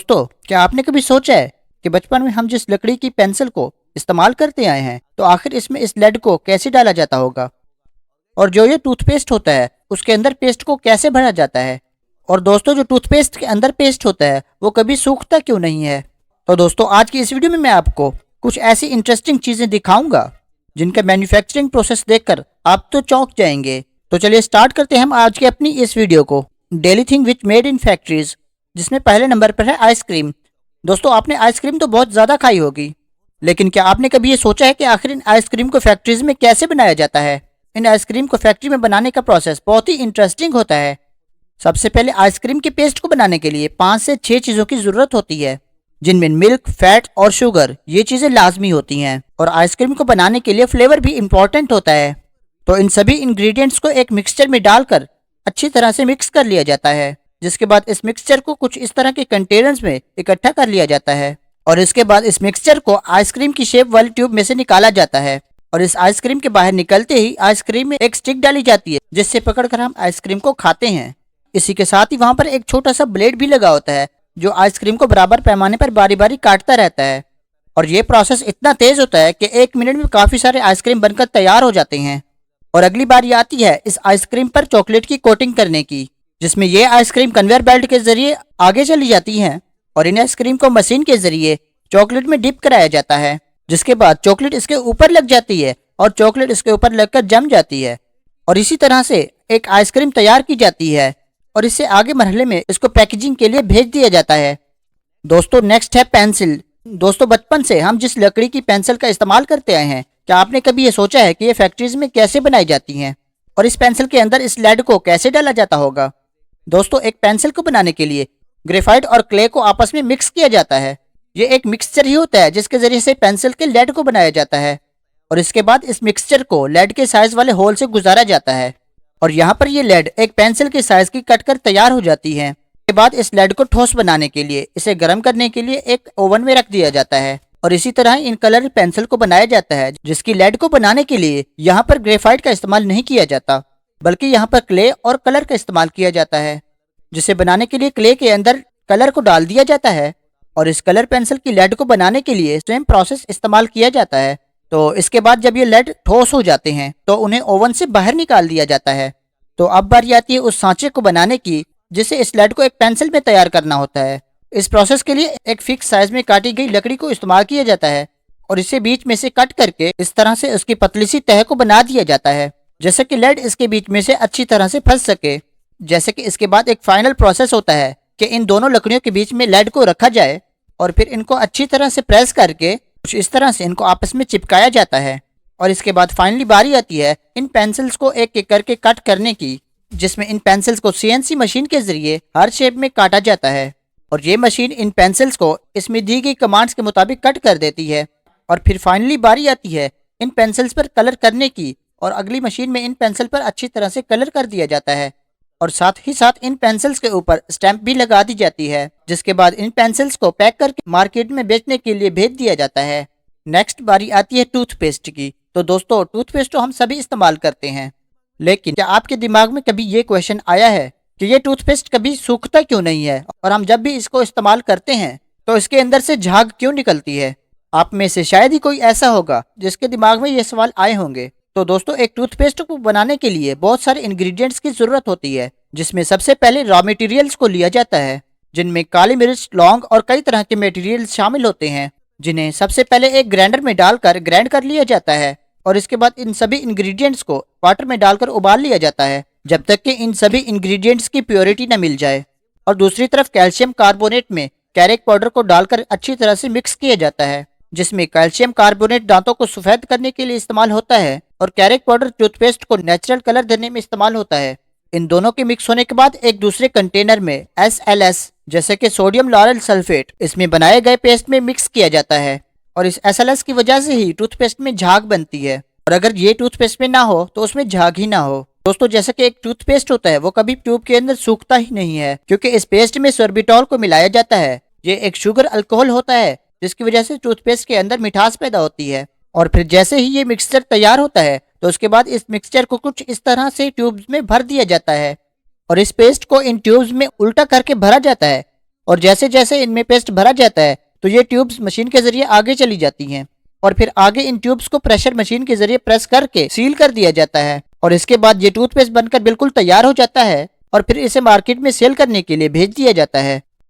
दोस्तों, क्या आपने कभी सोचा है कि बचपन में हम जिस लकड़ी की पेंसिल को इस्तेमाल करते आए हैं तो आखिर इसमें इस लेड को कैसे डाला जाता होगा, और जो ये टूथपेस्ट होता है उसके अंदर पेस्ट को कैसे भरा जाता है। और दोस्तों, जो टूथपेस्ट के अंदर पेस्ट होता है वो कभी सूखता क्यों नहीं है। तो दोस्तों, आज की इस वीडियो में मैं आपको कुछ ऐसी इंटरेस्टिंग चीजें दिखाऊंगा जिनका मैन्युफैक्चरिंग प्रोसेस देखकर आप तो चौंक जाएंगे। तो चलिए स्टार्ट करते हैं हम आज की अपनी इस वीडियो को। Daily thing which made in factories, जिसमें पहले नंबर पर है आइसक्रीम। दोस्तों, आपने आइसक्रीम तो बहुत ज़्यादा खाई होगी, लेकिन क्या आपने कभी ये सोचा है कि आखिर इन आइसक्रीम को फैक्ट्रीज में कैसे बनाया जाता है। इन आइसक्रीम को फैक्ट्री में बनाने का प्रोसेस बहुत ही इंटरेस्टिंग होता है। सबसे पहले आइसक्रीम की पेस्ट को बनाने के लिए 5 से 6 चीज़ों की ज़रूरत होती है, जिनमें मिल्क, फैट और शुगर, ये चीज़ें लाजमी होती हैं। और आइसक्रीम को बनाने के लिए फ्लेवर भी इम्पॉर्टेंट होता है। तो इन सभी इंग्रेडिएंट्स को एक मिक्सचर में डालकर अच्छी तरह से मिक्स कर लिया जाता है, जिसके बाद इस मिक्सचर को कुछ इस तरह के कंटेनर्स में इकट्ठा कर लिया जाता है। और इसके बाद इस मिक्सचर को आइसक्रीम की शेप वाली ट्यूब में से निकाला जाता है। और इस आइसक्रीम के बाहर निकलते ही आइसक्रीम में एक स्टिक डाली जाती है, जिससे पकड़कर हम आइसक्रीम को खाते हैं। इसी के साथ ही वहां पर एक छोटा सा ब्लेड भी लगा होता है, जो आइसक्रीम को बराबर पैमाने पर बारी बारी काटता रहता है। और ये प्रोसेस इतना तेज होता है कि 1 मिनट में काफी सारे आइसक्रीम बनकर तैयार हो जाते हैं। और अगली बारी आती है इस आइसक्रीम पर चॉकलेट की कोटिंग करने की, जिसमें ये आइसक्रीम कन्वेयर बेल्ट के जरिए आगे चली जाती हैं। और इन आइसक्रीम को मशीन के जरिए चॉकलेट में डिप कराया जाता है, जिसके बाद चॉकलेट इसके ऊपर लग जाती है और चॉकलेट इसके ऊपर लगकर जम जाती है। और इसी तरह से एक आइसक्रीम तैयार की जाती है और इससे आगे मरहले में इसको पैकेजिंग के लिए भेज दिया जाता है। दोस्तों, नेक्स्ट है पेंसिल। दोस्तों, बचपन से हम जिस लकड़ी की पेंसिल का इस्तेमाल करते आए हैं, क्या आपने कभी ये सोचा है कि ये फैक्ट्रीज में कैसे बनाई जाती हैं और इस पेंसिल के अंदर इस लेड को कैसे डाला जाता होगा। दोस्तों, एक पेंसिल को बनाने के लिए ग्रेफाइट और क्ले को आपस में मिक्स किया जाता है। ये एक मिक्सचर ही होता है जिसके जरिए से पेंसिल के लेड को बनाया जाता है। और इसके बाद इस मिक्सचर को लेड के साइज वाले होल से गुजारा जाता है और यहाँ पर ये लेड एक पेंसिल के साइज की कटकर तैयार हो जाती है। इसके बाद इस लेड को ठोस बनाने के लिए इसे गर्म करने के लिए एक ओवन में रख दिया जाता है। और इसी तरह इन कलर पेंसिल को बनाया जाता है, जिसकी लेड को बनाने के लिए यहाँ पर ग्रेफाइट का इस्तेमाल नहीं किया जाता, बल्कि यहाँ पर क्ले और कलर का इस्तेमाल किया जाता है। जिसे बनाने के लिए क्ले के अंदर कलर को डाल दिया जाता है और इस कलर पेंसिल की लेड को बनाने के लिए सेम प्रोसेस इस्तेमाल किया जाता है। तो इसके बाद जब ये लेड ठोस हो जाते हैं तो उन्हें ओवन से बाहर निकाल दिया जाता है। तो अब बारी आती है उस सांचे को बनाने की, जिसे इस लेड को एक पेंसिल में तैयार करना होता है। इस प्रोसेस के लिए एक फिक्स साइज में काटी गई लकड़ी को इस्तेमाल किया जाता है और इसे बीच में से कट करके इस तरह से उसकी पतली सी तह को बना दिया जाता है, जैसे कि लेड इसके बीच में से अच्छी तरह से फंस सके। जैसे कि इसके बाद एक फाइनल प्रोसेस होता है कि इन दोनों लकड़ियों के बीच में लेड को रखा जाए और फिर इनको अच्छी तरह से प्रेस करके कुछ इस तरह से इनको आपस में चिपकाया जाता है। और इसके बाद फाइनली बारी आती है इन पेंसिल्स को एक एक करके कट करने की, जिसमें इन पेंसिल्स को CNC मशीन के जरिए हर शेप में काटा जाता है। और ये मशीन इन पेंसिल्स को इसमें दी गई कमांड्स के मुताबिक कट कर देती है। और फिर फाइनली बारी आती है इन पेंसिल्स पर कलर करने की, और अगली मशीन में इन पेंसिल पर अच्छी तरह से कलर कर दिया जाता है और साथ ही साथ इन पेंसिल्स के ऊपर स्टैंप भी लगा दी जाती है। जिसके बाद इन पेंसिल्स को पैक करके मार्केट में बेचने के लिए भेज दिया जाता है। नेक्स्ट बारी आती है टूथपेस्ट की। तो दोस्तों, टूथपेस्ट तो हम सभी इस्तेमाल करते हैं, लेकिन क्या आपके दिमाग में कभी ये क्वेश्चन आया है कि ये टूथपेस्ट कभी सूखता क्यों नहीं है, और हम जब भी इसको इस्तेमाल करते हैं तो इसके अंदर से झाग क्यों निकलती है। आप में से शायद ही कोई ऐसा होगा जिसके दिमाग में ये सवाल आए होंगे। तो दोस्तों, एक टूथपेस्ट को बनाने के लिए बहुत सारे इंग्रेडिएंट्स की जरूरत होती है, जिसमें सबसे पहले रॉ मटेरियल्स को लिया जाता है, जिनमें काली मिर्च, लौंग और कई तरह के मटेरियल्स शामिल होते हैं, जिन्हें सबसे पहले एक ग्राइंडर में डालकर ग्राइंड कर लिया जाता है। और इसके बाद इन सभी इंग्रेडिएंट्स को वाटर में डालकर उबाल लिया जाता है, जब तक कि इन सभी इंग्रेडिएंट्स की प्योरिटी न मिल जाए। और दूसरी तरफ कैल्शियम कार्बोनेट में कैरेक पाउडर को डालकर अच्छी तरह से मिक्स किया जाता है, जिसमें कैल्शियम कार्बोनेट दांतों को सफेद करने के लिए इस्तेमाल होता है और कैरेक पाउडर टूथपेस्ट को नेचुरल कलर देने में इस्तेमाल होता है। इन दोनों के मिक्स होने के बाद एक दूसरे कंटेनर में SLS, जैसे कि सोडियम लॉरेल सल्फेट, इसमें बनाए गए पेस्ट में मिक्स किया जाता है। और इस SLS की वजह से ही टूथपेस्ट में झाग बनती है, और अगर ये टूथपेस्ट में ना हो तो उसमें झाग ही ना हो। दोस्तों, जैसे कि एक टूथपेस्ट होता है वो कभी ट्यूब के अंदर सूखता ही नहीं है, क्योंकि इस पेस्ट में सोर्बिटॉल को मिलाया जाता है। ये एक शुगर अल्कोहल होता है, जिसकी वजह से टूथपेस्ट के अंदर मिठास पैदा होती है। और फिर जैसे ही ये मिक्सचर तैयार होता है तो उसके बाद इस मिक्सचर को कुछ इस तरह से ट्यूब्स में भर दिया जाता है और इस पेस्ट को इन ट्यूब्स में उल्टा करके भरा जाता है और जैसे जैसे इनमें पेस्ट भरा जाता है तो ये ट्यूब्स मशीन के जरिए आगे चली जाती हैं और फिर आगे इन ट्यूब्स को प्रेशर मशीन के जरिए प्रेस करके सील कर दिया जाता है और इसके बाद ये टूथपेस्ट बनकर बिल्कुल तैयार हो जाता है और फिर इसे मार्केट में सेल करने के लिए भेज दिया जाता है।